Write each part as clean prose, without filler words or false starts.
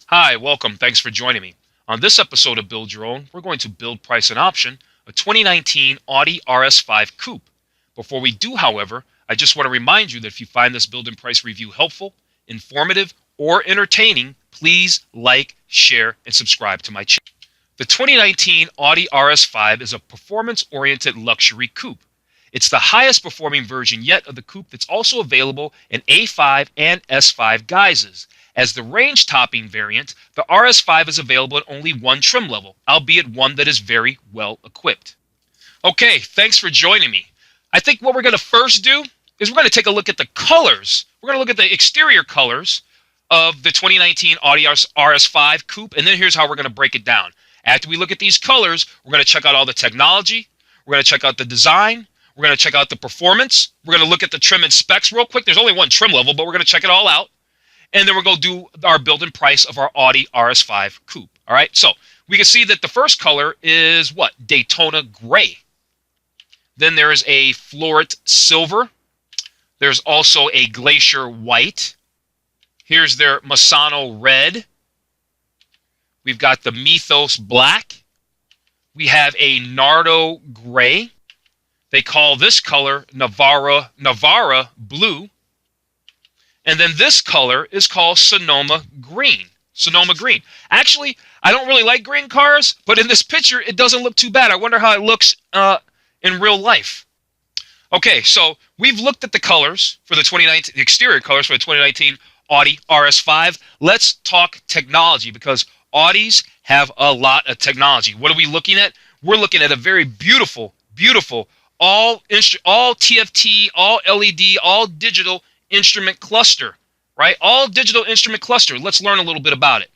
Hi, welcome. Thanks for joining me. On this episode of Build Your Own, we're going to build, price, and option a 2019 Audi RS5 Coupe. Before we do, however, I just want to remind you that if you find this build and price review helpful, informative, or entertaining, please like, share, and subscribe to my channel. The 2019 Audi RS5 is a performance-oriented luxury coupe. It's the highest performing version yet of the coupe that's also available in A5 and S5 guises. As the range-topping variant, the RS5 is available at only one trim level, albeit one that is very well equipped. Okay, thanks for joining me. I think what we're going to first do is we're going to take a look at the colors. We're going to look at the exterior colors of the 2019 Audi RS5 Coupe, and then here's how we're going to break it down. After we look at these colors, we're going to check out all the technology, we're going to check out the design, we're going to check out the performance, we're going to look at the trim and specs real quick. There's only one trim level, but we're going to check it all out. And then we're going to do our build and price of our Audi RS5 Coupe. All right, so we can see that the first color is what? Daytona Gray. Then there is a Floret Silver. There's also a Glacier White. Here's their Masano Red. We've got the Mythos Black. We have a Nardo Gray. They call this color Navarra Blue. And then this color is called Sonoma Green. Sonoma Green. Actually, I don't really like green cars, but in this picture, it doesn't look too bad. I wonder how it looks in real life. Okay, so we've looked at the colors for the 2019, the exterior colors for the 2019 Audi RS5. Let's talk technology because Audis have a lot of technology. What are we looking at? We're looking at a very beautiful, all TFT, all LED, all digital instrument cluster, right? All digital instrument cluster. Let's learn a little bit about it.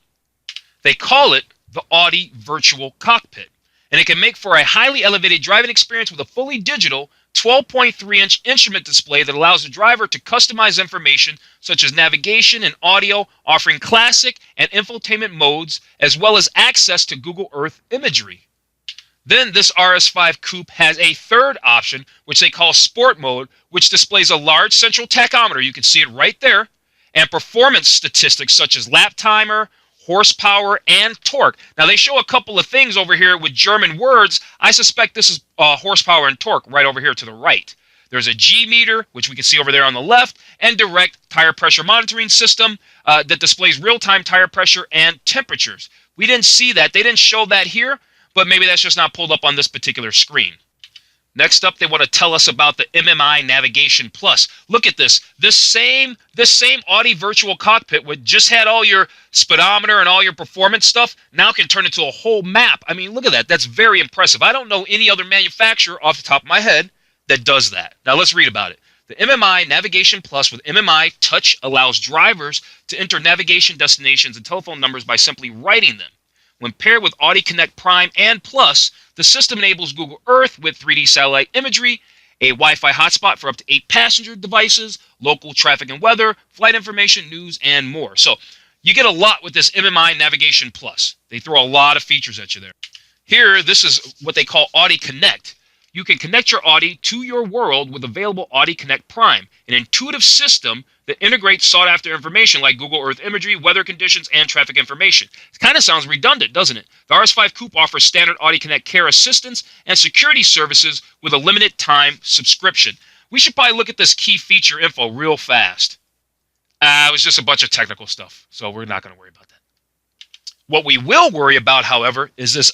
They call it the Audi Virtual Cockpit, and it can make for a highly elevated driving experience with a fully digital 12.3-inch instrument display that allows the driver to customize information such as navigation and audio, offering classic and infotainment modes, as well as access to Google Earth imagery. Then this RS5 Coupe has a third option, which they call Sport Mode, which displays a large central tachometer, you can see it right there, and performance statistics such as lap timer, horsepower, and torque. Now they show a couple of things over here with German words. I suspect this is horsepower and torque right over here to the right. There's a G meter, which we can see over there on the left, and direct tire pressure monitoring system that displays real-time tire pressure and temperatures. We didn't see that. They didn't show that here, but maybe that's just not pulled up on this particular screen. Next up, they want to tell us about the MMI Navigation Plus. Look at this. This same Audi Virtual Cockpit, which just had all your speedometer and all your performance stuff, now can turn into a whole map. I mean, look at that. That's very impressive. I don't know any other manufacturer off the top of my head that does that. Now let's read about it. The MMI Navigation Plus with MMI Touch allows drivers to enter navigation destinations and telephone numbers by simply writing them. When paired with Audi Connect Prime and Plus, the system enables Google Earth with 3D satellite imagery, a Wi-Fi hotspot for up to 8 passenger devices, local traffic and weather, flight information, news, and more. So you get a lot with this MMI Navigation Plus. They throw a lot of features at you there. Here, this is what they call Audi Connect. You can connect your Audi to your world with available Audi Connect Prime, an intuitive system that integrates sought-after information like Google Earth imagery, weather conditions, and traffic information. It kind of sounds redundant, doesn't it? The RS5 Coupe offers standard Audi Connect Care assistance and security services with a limited time subscription. We should probably look at this key feature info real fast. It was just a bunch of technical stuff, so we're not going to worry about that. What we will worry about, however, is this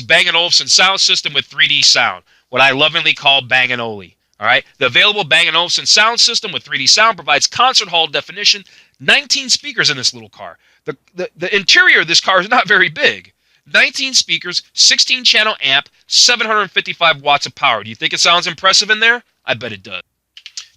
Bang & Olufsen sound system with 3D sound, what I lovingly call Bang & Oli. All right, the available Bang & Olufsen sound system with 3D sound provides concert hall definition, 19 speakers in this little car. The interior of this car is not very big. 19 speakers, 16-channel amp, 755 watts of power. Do you think it sounds impressive in there? I bet it does.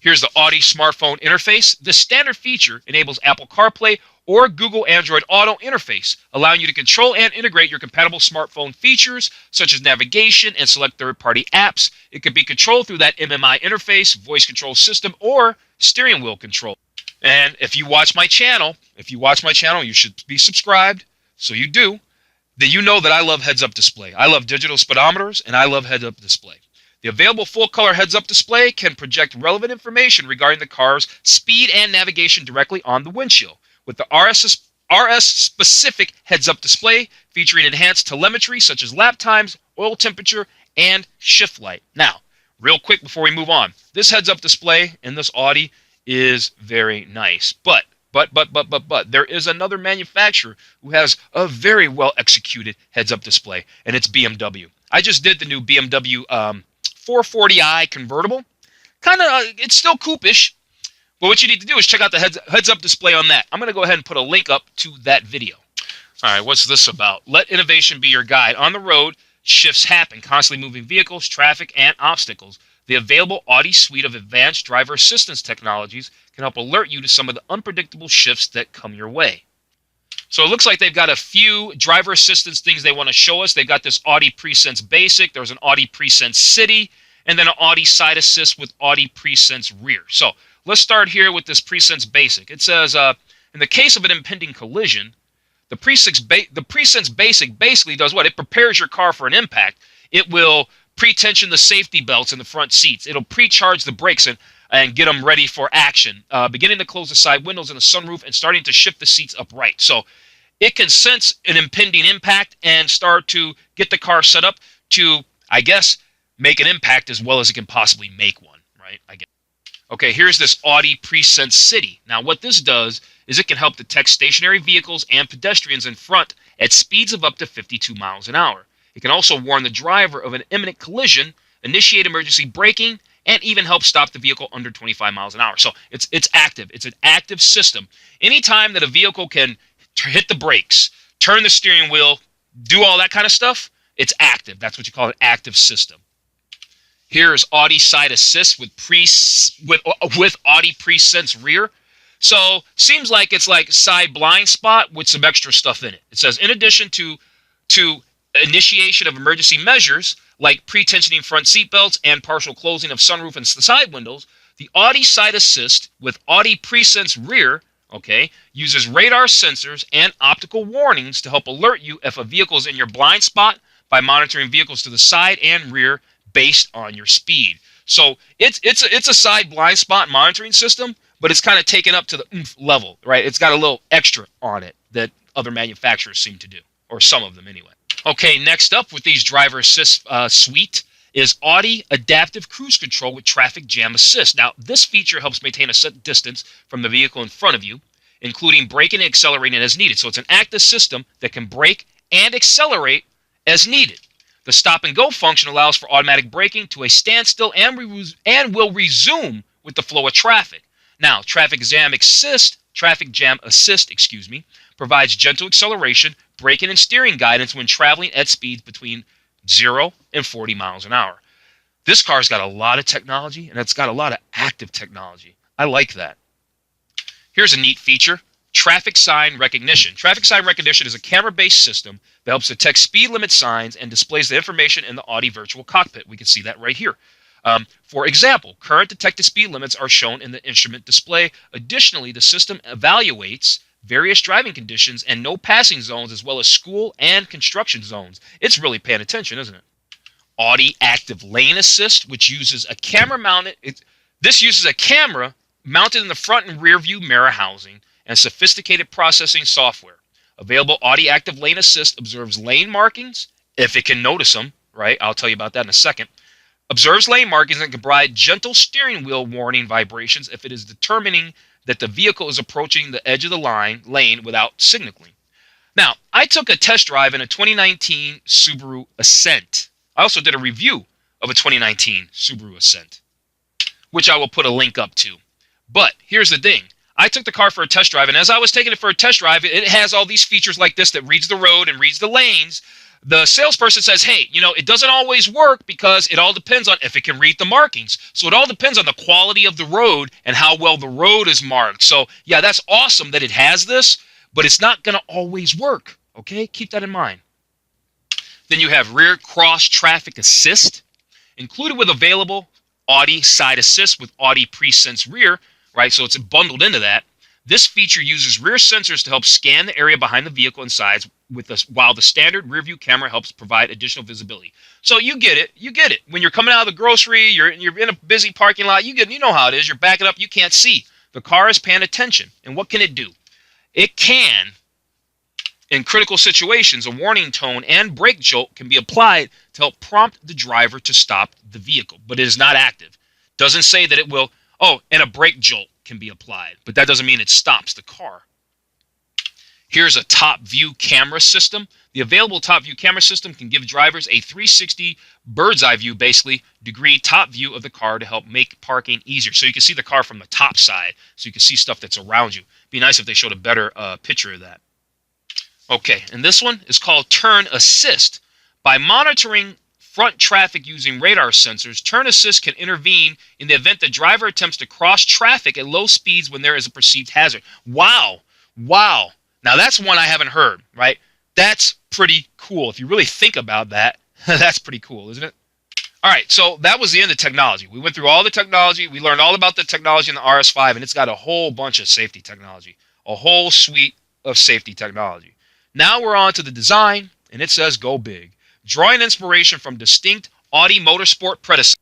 Here's the Audi smartphone interface. This standard feature enables Apple CarPlay or Google Android Auto interface, allowing you to control and integrate your compatible smartphone features, such as navigation and select third-party apps. It can be controlled through that MMI interface, voice control system, or steering wheel control. And if you watch my channel, you should be subscribed, so you do, then you know that I love heads-up display. I love digital speedometers, and I love heads-up display. The available full-color heads-up display can project relevant information regarding the car's speed and navigation directly on the windshield. With the RS specific heads-up display featuring enhanced telemetry such as lap times, oil temperature, and shift light. Now, real quick before we move on, this heads-up display in this Audi is very nice. But there is another manufacturer who has a very well-executed heads-up display, and it's BMW. I just did the new BMW 440i convertible. It's still coupe-ish, but what you need to do is check out the heads-up display on that. I'm going to go ahead and put a link up to that video. All right, what's this about? Let innovation be your guide. On the road, shifts happen, constantly moving vehicles, traffic, and obstacles. The available Audi suite of advanced driver assistance technologies can help alert you to some of the unpredictable shifts that come your way. So it looks like they've got a few driver assistance things they want to show us. They've got this Audi Presense Basic, there's an Audi Presense City, and then an Audi Side Assist with Audi Presense Rear. So let's start here with this Presense Basic. It says, in the case of an impending collision, the Presense Basic basically does what? It prepares your car for an impact. It will pre-tension the safety belts in the front seats. It'll pre-charge the brakes and get them ready for action, beginning to close the side windows and the sunroof and starting to shift the seats upright. So it can sense an impending impact and start to get the car set up to, I guess, make an impact as well as it can possibly make one, right? I guess. Okay, here's this Audi Presense City. Now, what this does is it can help detect stationary vehicles and pedestrians in front at speeds of up to 52 miles an hour. It can also warn the driver of an imminent collision, initiate emergency braking, and even help stop the vehicle under 25 miles an hour. So it's active. It's an active system. Anytime that a vehicle can hit the brakes, turn the steering wheel, do all that kind of stuff, it's active. That's what you call an active system. Here's Audi Side Assist with Audi Presense Rear. So seems like it's like side blind spot with some extra stuff in it. It says, in addition to initiation of emergency measures like pre-tensioning front seat belts and partial closing of sunroof and side windows, the Audi Side Assist with Audi Presense Rear, uses radar sensors and optical warnings to help alert you if a vehicle is in your blind spot by monitoring vehicles to the side and rear based on your speed. So it's a side blind spot monitoring system, but it's kind of taken up to the oomph level, right? It's got a little extra on it that other manufacturers seem to do, or some of them anyway. Okay, next up with these driver assist suite is Audi Adaptive Cruise Control with Traffic Jam Assist. Now, this feature helps maintain a set distance from the vehicle in front of you, including braking and accelerating as needed. So it's an active system that can brake and accelerate as needed. The stop and go function allows for automatic braking to a standstill and will resume with the flow of traffic. Now, Traffic Jam Assist, provides gentle acceleration, braking, and steering guidance when traveling at speeds between 0 and 40 miles an hour. This car's got a lot of technology, and it's got a lot of active technology. I like that. Here's a neat feature, traffic sign recognition. Traffic sign recognition is a camera-based system that helps detect speed limit signs and displays the information in the Audi virtual cockpit. We can see that right here. For example, current detected speed limits are shown in the instrument display. Additionally, the system evaluates various driving conditions and no passing zones, as well as school and construction zones. It's really paying attention, isn't it? Audi Active Lane Assist, which uses a camera mounted. This uses a camera mounted in the front and rear view mirror housing and sophisticated processing software. Available Audi Active Lane Assist observes lane markings, if it can notice them, right? I'll tell you about that in a second. Observes lane markings and can provide gentle steering wheel warning vibrations if it is determining that the vehicle is approaching the edge of the lane without signaling. Now, I took a test drive in a 2019 Subaru Ascent. I also did a review of a 2019 Subaru Ascent, which I will put a link up to. But here's the thing. I took the car for a test drive, and as I was taking it for a test drive, it has all these features like this that reads the road and reads the lanes. The salesperson says, hey, it doesn't always work because it all depends on if it can read the markings. So it all depends on the quality of the road and how well the road is marked. So, yeah, that's awesome that it has this, but it's not going to always work, okay? Keep that in mind. Then you have Rear Cross Traffic Assist. Included with available Audi Side Assist with Audi Presense Rear, right? So it's bundled into that. This feature uses rear sensors to help scan the area behind the vehicle and sides, while the standard rear view camera helps provide additional visibility. So you get it. When you're coming out of the grocery, you're in a busy parking lot, you know how it is. You're backing up, you can't see. The car is paying attention. And what can it do? It can In critical situations, a warning tone and brake jolt can be applied to help prompt the driver to stop the vehicle, but it is not active. Doesn't say that it will, oh, and a brake jolt can be applied, but that doesn't mean it stops the car. Here's a top view camera system. The available top view camera system can give drivers a 360 bird's eye view, basically, degree top view of the car to help make parking easier. So you can see the car from the top side, so you can see stuff that's around you. Be nice if they showed a better picture of that. Okay, and this one is called Turn Assist. By monitoring front traffic using radar sensors, Turn Assist can intervene in the event the driver attempts to cross traffic at low speeds when there is a perceived hazard. Wow. Wow. Now, that's one I haven't heard, right? That's pretty cool. If you really think about that, that's pretty cool, isn't it? All right, so that was the end of technology. We went through all the technology. We learned all about the technology in the RS5, and it's got a whole bunch of safety technology, a whole suite of safety technology. Now we're on to the design, and it says go big. Drawing inspiration from distinct Audi motorsport predecessors,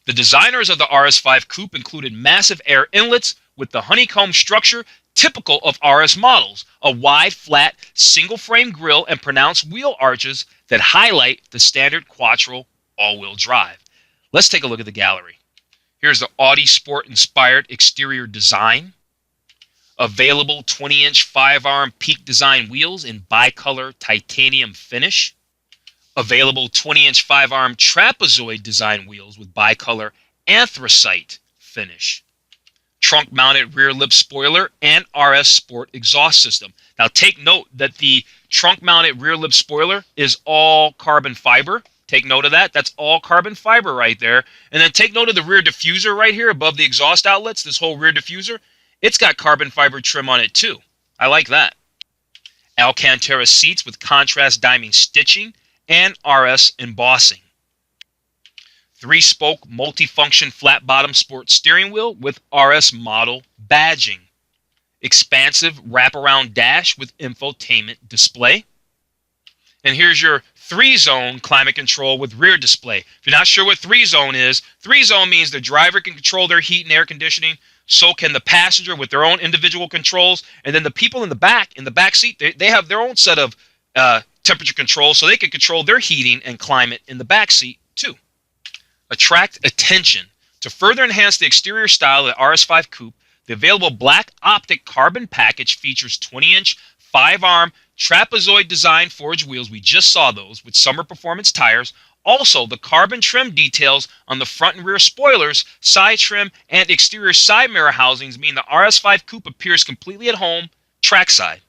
the designers of the RS5 Coupe included massive air inlets with the honeycomb structure typical of RS models, a wide, flat, single-frame grille, and pronounced wheel arches that highlight the standard Quattro all-wheel drive. Let's take a look at the gallery. Here's the Audi Sport-inspired exterior design. Available 20-inch 5-arm peak design wheels in bicolor titanium finish. Available 20-inch 5-arm trapezoid design wheels with bicolor anthracite finish. Trunk-mounted rear lip spoiler and RS Sport exhaust system. Now take note that the trunk-mounted rear lip spoiler is all carbon fiber. Take note of that. That's all carbon fiber right there. And then take note of the rear diffuser right here above the exhaust outlets, this whole rear diffuser. It's got carbon fiber trim on it too. I like that. Alcantara seats with contrast diamond stitching and RS embossing. 3-spoke multifunction flat-bottom sport steering wheel with RS model badging. Expansive wraparound dash with infotainment display. And here's your 3-zone climate control with rear display. If you're not sure what 3-zone is, 3-zone means the driver can control their heat and air conditioning, so can the passenger with their own individual controls, and then the people in the back seat, they have their own set of temperature control, so they can control their heating and climate in the back seat too. Attract attention. To further enhance the exterior style of the RS5 Coupe, the available black optic carbon package features 20-inch 5-arm trapezoid design forged wheels. We just saw those with summer performance tires. Also, the carbon trim details on the front and rear spoilers, side trim, and exterior side mirror housings mean the RS5 Coupe appears completely at home trackside.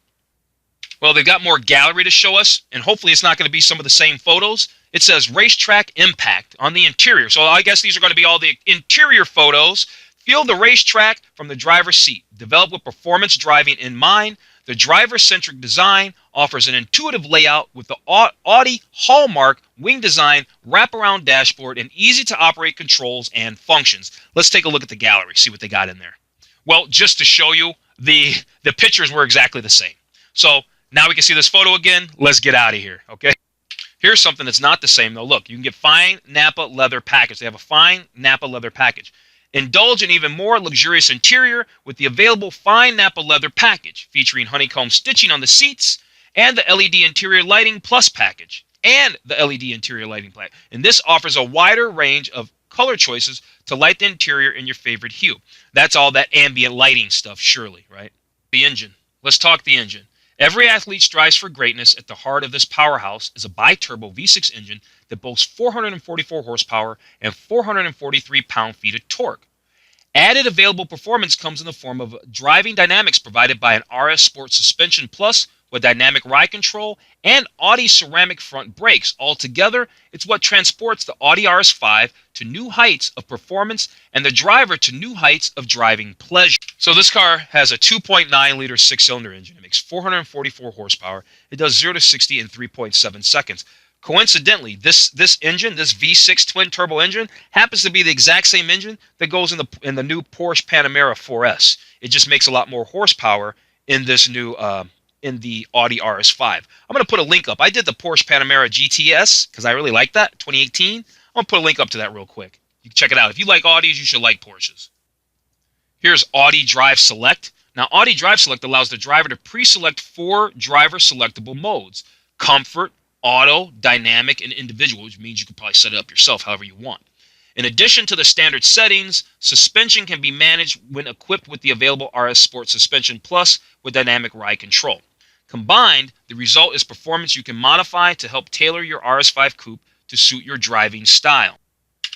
Well, they've got more gallery to show us, and hopefully it's not going to be some of the same photos. It says racetrack impact on the interior. So I guess these are going to be all the interior photos. Feel the racetrack from the driver's seat. Developed with performance driving in mind, the driver-centric design offers an intuitive layout with the Audi hallmark wing design, wraparound dashboard, and easy-to-operate controls and functions. Let's take a look at the gallery, see what they got in there. Well, just to show you, the pictures were exactly the same. So now we can see this photo again. Let's get out of here, okay? Here's something that's not the same, though. Look, you can get fine Napa leather package. They have a fine Napa leather package. Indulge in even more luxurious interior with the available fine Napa leather package, featuring honeycomb stitching on the seats and the LED interior lighting plus package. And this offers a wider range of color choices to light the interior in your favorite hue. That's all that ambient lighting stuff, surely, right? The engine. Let's talk the engine. Every athlete strives for greatness. At the heart of this powerhouse is a bi-turbo V6 engine that boasts 444 horsepower and 443 pound-feet of torque. Added available performance comes in the form of driving dynamics provided by an RS Sport Suspension Plus with dynamic ride control and Audi ceramic front brakes. Altogether, it's what transports the Audi RS5 to new heights of performance and the driver to new heights of driving pleasure. So this car has a 2.9-liter 6-cylinder engine. It makes 444 horsepower. It does 0 to 60 in 3.7 seconds. Coincidentally, this engine, this V6 twin-turbo engine, happens to be the exact same engine that goes in the new Porsche Panamera 4S. It just makes a lot more horsepower in this new in the Audi RS5. I'm going to put a link up. I did the Porsche Panamera GTS because I really like that, 2018. I'm going to put a link up to that real quick. You can check it out. If you like Audis, you should like Porsches. Here's Audi Drive Select. Now, Audi Drive Select allows the driver to pre-select 4 driver-selectable modes: comfort, auto, dynamic, and individual, which means you can probably set it up yourself however you want. In addition to the standard settings, suspension can be managed when equipped with the available RS Sport Suspension Plus with dynamic ride control. Combined, the result is performance you can modify to help tailor your RS5 Coupe to suit your driving style.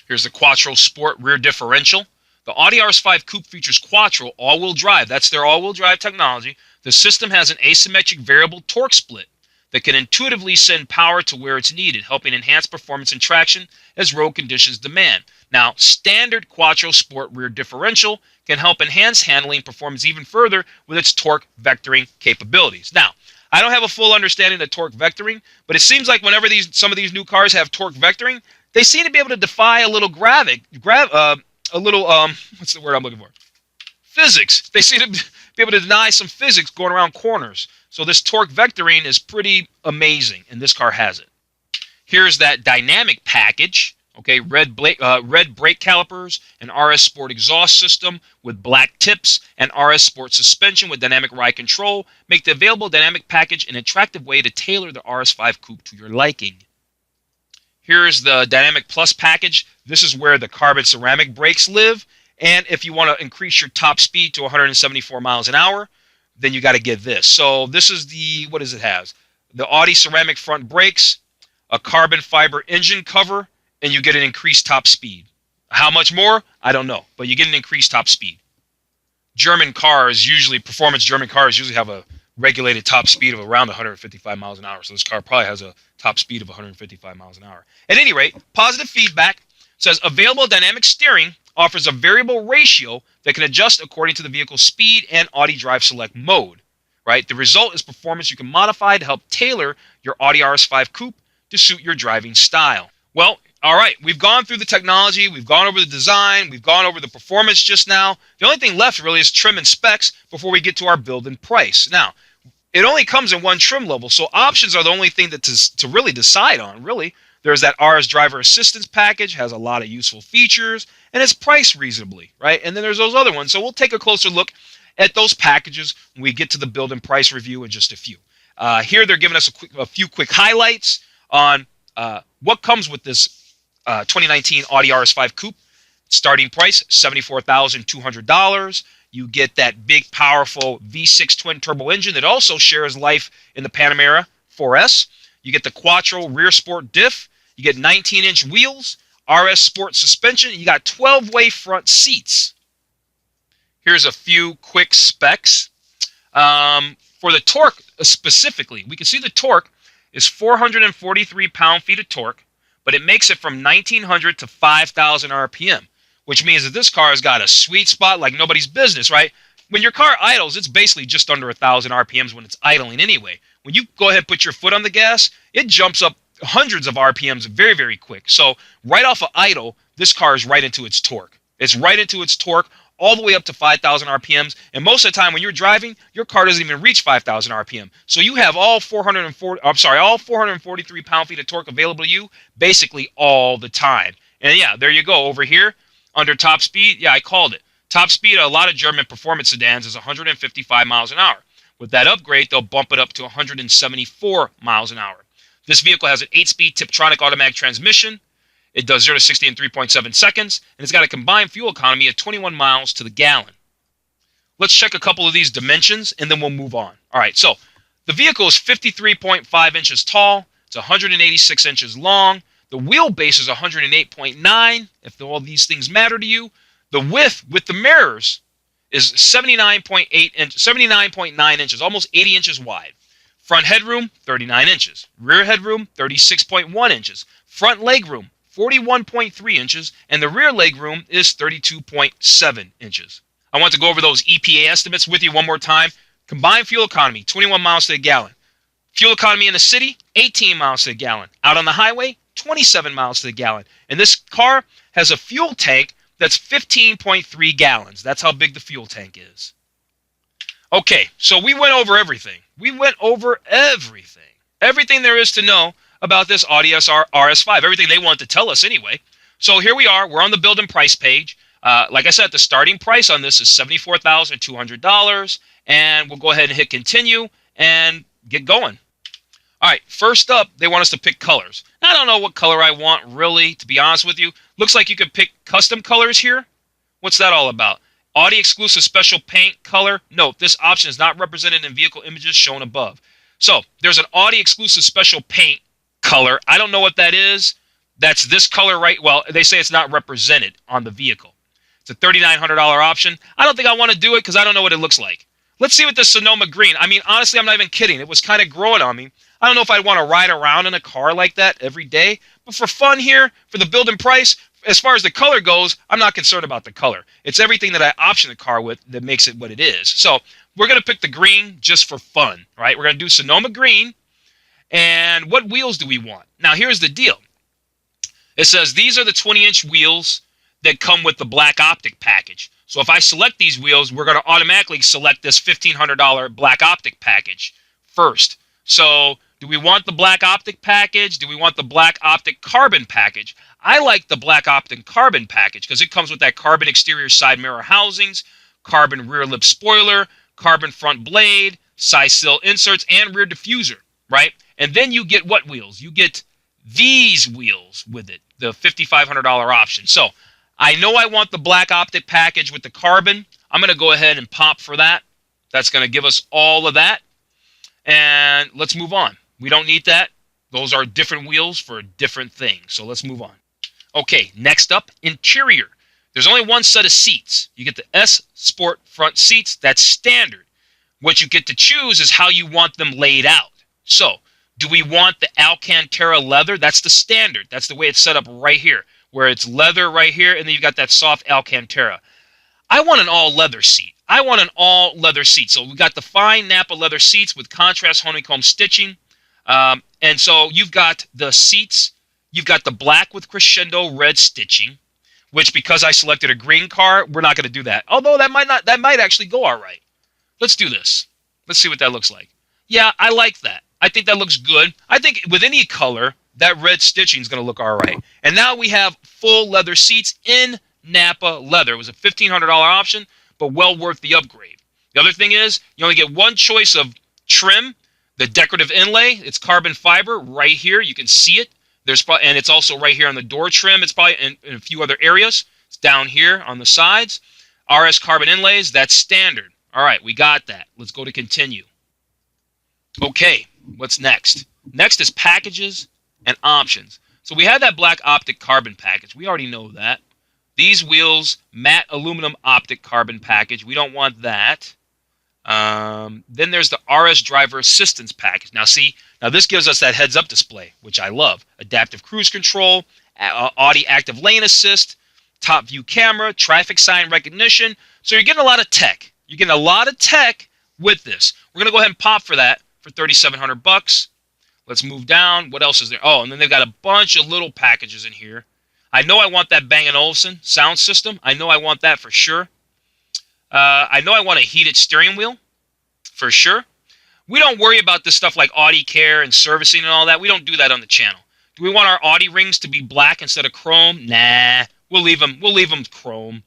Here's the Quattro Sport rear differential. The Audi RS5 Coupe features Quattro all-wheel drive. That's their all-wheel drive technology. The system has an asymmetric variable torque split that can intuitively send power to where it's needed, helping enhance performance and traction as road conditions demand. Now, standard Quattro Sport rear differential can help enhance handling performance even further with its torque vectoring capabilities. Now, I don't have a full understanding of torque vectoring, but it seems like whenever some of these new cars have torque vectoring, they seem to be able to defy a little what's the word I'm looking for? Physics. They seem to be able to deny some physics going around corners. So this torque vectoring is pretty amazing, and this car has it. Here's that dynamic package. Okay, red brake calipers, an RS Sport exhaust system with black tips, and RS Sport suspension with dynamic ride control make the available dynamic package an attractive way to tailor the RS5 Coupe to your liking. Here's the Dynamic Plus package. This is where the carbon ceramic brakes live, and if you want to increase your top speed to 174 miles an hour, then you got to get this. So this is what does it have? The Audi ceramic front brakes, a carbon fiber engine cover, and you get an increased top speed. How much more? I don't know, but you get an increased top speed. Performance German cars usually have a regulated top speed of around 155 miles an hour. So this car probably has a top speed of 155 miles an hour. At any rate, positive feedback says available dynamic steering offers a variable ratio that can adjust according to the vehicle's speed and Audi Drive Select mode. Right? The result is performance you can modify to help tailor your Audi RS5 Coupe to suit your driving style. Well, all right, we've gone through the technology, we've gone over the design, we've gone over the performance just now. The only thing left really is trim and specs before we get to our build and price. Now, it only comes in one trim level, so options are the only thing that to really decide on, really. There's that RS Driver Assistance package, has a lot of useful features, and it's priced reasonably, right? And then there's those other ones. So we'll take a closer look at those packages when we get to the build and price review in just a few. Here they're giving us a few quick highlights on what comes with this 2019 Audi RS5 Coupe. Starting price, $74,200. You get that big, powerful V6 twin-turbo engine that also shares life in the Panamera 4S. You get the Quattro rear sport diff. You get 19-inch wheels, RS Sport suspension, and you got 12-way front seats. Here's a few quick specs. For the torque specifically, we can see the torque is 443 pound-feet of torque, but it makes it from 1,900 to 5,000 RPM, which means that this car has got a sweet spot like nobody's business, right? When your car idles, it's basically just under 1,000 RPMs when it's idling anyway. When you go ahead and put your foot on the gas, it jumps up hundreds of RPMs very, very quick. So right off of idle, this car is right into its torque. It's right into its torque all the way up to 5,000 RPMs. And most of the time when you're driving, your car doesn't even reach 5,000 RPM. So you have all 443 pound-feet of torque available to you basically all the time. And yeah, there you go. Over here, under top speed, yeah, I called it. Top speed of a lot of German performance sedans is 155 miles an hour. With that upgrade, they'll bump it up to 174 miles an hour. This vehicle has an 8-speed Tiptronic automatic transmission. It does 0 to 60 in 3.7 seconds, and it's got a combined fuel economy of 21 miles to the gallon. Let's check a couple of these dimensions, and then we'll move on. All right, so the vehicle is 53.5 inches tall. It's 186 inches long. The wheelbase is 108.9, if all these things matter to you. The width with the mirrors is 79.9 inches, almost 80 inches wide. Front headroom, 39 inches. Rear headroom, 36.1 inches. Front legroom, 41.3 inches. And the rear legroom is 32.7 inches. I want to go over those EPA estimates with you one more time. Combined fuel economy, 21 miles to the gallon. Fuel economy in the city, 18 miles to the gallon. Out on the highway, 27 miles to the gallon. And this car has a fuel tank that's 15.3 gallons. That's how big the fuel tank is. Okay, so we went over everything. Everything there is to know about this Audi RS5. Everything they want to tell us anyway. So here we are. We're on the build and price page. Like I said, the starting price on this is $74,200, and we'll go ahead and hit continue and get going. All right, first up, they want us to pick colors. Now, I don't know what color I want, really, to be honest with you. Looks like you could pick custom colors here. What's that all about? Audi exclusive special paint color. Note, this option is not represented in vehicle images shown above. So, there's an Audi exclusive special paint color. I don't know what that is. That's this color, right? Well, they say it's not represented on the vehicle. It's a $3,900 option. I don't think I want to do it because I don't know what it looks like. Let's see what this Sonoma green. I mean, honestly, I'm not even kidding. It was kind of growing on me. I don't know if I'd want to ride around in a car like that every day. But for fun here, for the build and price, as far as the color goes, I'm not concerned about the color. It's everything that I option the car with that makes it what it is. So we're going to pick the green just for fun, right? We're going to do Sonoma green. And what wheels do we want? Now, here's the deal. It says these are the 20-inch wheels that come with the black optic package. So if I select these wheels, we're going to automatically select this $1,500 black optic package first. So do we want the black optic package? Do we want the black optic carbon package? I like the black optic carbon package because it comes with that carbon exterior side mirror housings, carbon rear lip spoiler, carbon front blade, side sill inserts, and rear diffuser, right? And then you get what wheels? You get these wheels with it, the $5,500 option. So I know I want the black optic package with the carbon. I'm going to go ahead and pop for that. That's going to give us all of that. And let's move on. We don't need that. Those are different wheels for different things. So let's move on. Okay, next up, interior. There's only one set of seats. You get the S Sport front seats. That's standard. What you get to choose is how you want them laid out. So, do we want the Alcantara leather? That's the standard. That's the way it's set up right here, where it's leather right here, and then you've got that soft Alcantara. I want an all-leather seat. I want an all-leather seat. So we got the fine Napa leather seats with contrast honeycomb stitching. And so you've got the seats. You've got the black with crescendo red stitching, which because I selected a green car, we're not going to do that. Although that might actually go all right. Let's do this. Let's see what that looks like. Yeah, I like that. I think that looks good. I think with any color, that red stitching is going to look all right. And now we have full leather seats in Napa leather. It was a $1,500 option, but well worth the upgrade. The other thing is, you only get one choice of trim, the decorative inlay. It's carbon fiber right here. You can see it. And it's also right here on the door trim. It's probably in a few other areas. It's down here on the sides. RS carbon inlays, that's standard. All right, we got that. Let's go to continue. Okay, what's next? Next is packages and options. So we have that black optic carbon package. We already know that. These wheels, matte aluminum optic carbon package. We don't want that. Then there's the RS driver assistance package. Now see, this gives us that heads-up display, which I love. Adaptive cruise control, Audi active lane assist, top view camera, traffic sign recognition. So you're getting a lot of tech. You're getting a lot of tech with this. We're going to go ahead and pop for that for $3,700. Let's move down. What else is there? Oh, and then they've got a bunch of little packages in here. I know I want that Bang & Olufsen sound system. I know I want that for sure. I know I want a heated steering wheel for sure. We don't worry about this stuff like Audi Care and servicing and all that. We don't do that on the channel. Do we want our Audi rings to be black instead of chrome? Nah, we'll leave them chrome.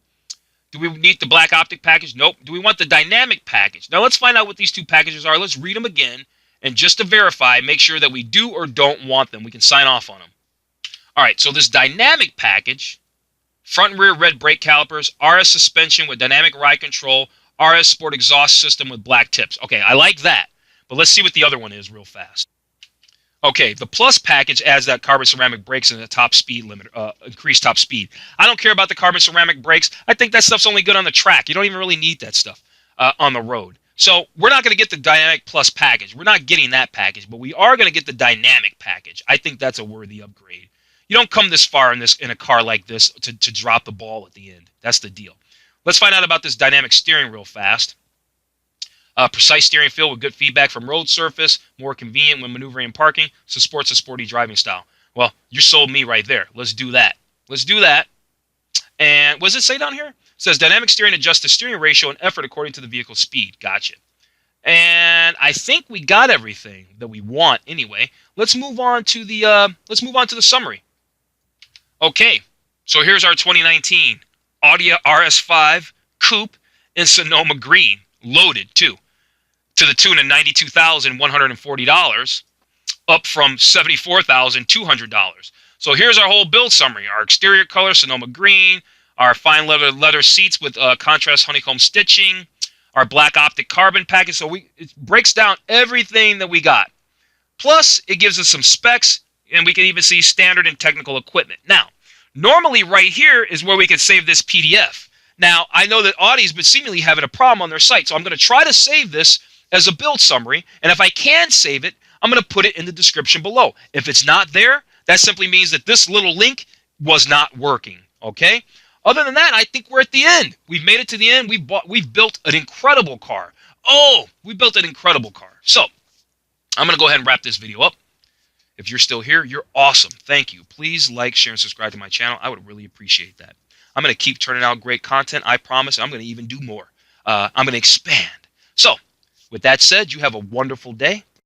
Do we need the black optic package? Nope. Do we want the dynamic package? Now let's find out what these two packages are. Let's read them again. And just to verify, make sure that we do or don't want them. We can sign off on them. All right, so this dynamic package, front and rear red brake calipers, RS suspension with dynamic ride control, RS Sport exhaust system with black tips. Okay, I like that. But let's see what the other one is real fast. Okay, the Plus package adds that carbon ceramic brakes and the top speed limit, increased top speed. I don't care about the carbon ceramic brakes. I think that stuff's only good on the track. You don't even really need that stuff on the road. So we're not going to get the Dynamic Plus package. We're not getting that package, but we are going to get the Dynamic package. I think that's a worthy upgrade. You don't come this far in a car like this to drop the ball at the end. That's the deal. Let's find out about this dynamic steering real fast. Precise steering feel with good feedback from road surface, more convenient when maneuvering and parking, supports a sporty driving style. Well, you sold me right there. Let's do that. Let's do that. And what does it say down here? It says dynamic steering adjusts the steering ratio and effort according to the vehicle's speed. Gotcha. And I think we got everything that we want anyway. Let's move on to the summary. Okay, so here's our 2019 Audi RS5 Coupe in Sonoma Green, loaded too, to the tune of $92,140, up from $74,200. So here's our whole build summary. Our exterior color, Sonoma Green, our fine leather seats with contrast honeycomb stitching, our black optic carbon package. So it breaks down everything that we got. Plus, it gives us some specs, and we can even see standard and technical equipment. Now, normally right here is where we can save this PDF. Now, I know that Audi's been seemingly having a problem on their site, so I'm going to try to save this as a build summary, and if I can save it, I'm going to put it in the description below. If it's not there, that simply means that this little link was not working, okay? Other than that, I think we're at the end. We've made it to the end. We've built an incredible car. Oh, we built an incredible car. So, I'm going to go ahead and wrap this video up. If you're still here, you're awesome. Thank you. Please like, share, and subscribe to my channel. I would really appreciate that. I'm going to keep turning out great content. I promise. I'm going to even do more. I'm going to expand. So, with that said, you have a wonderful day.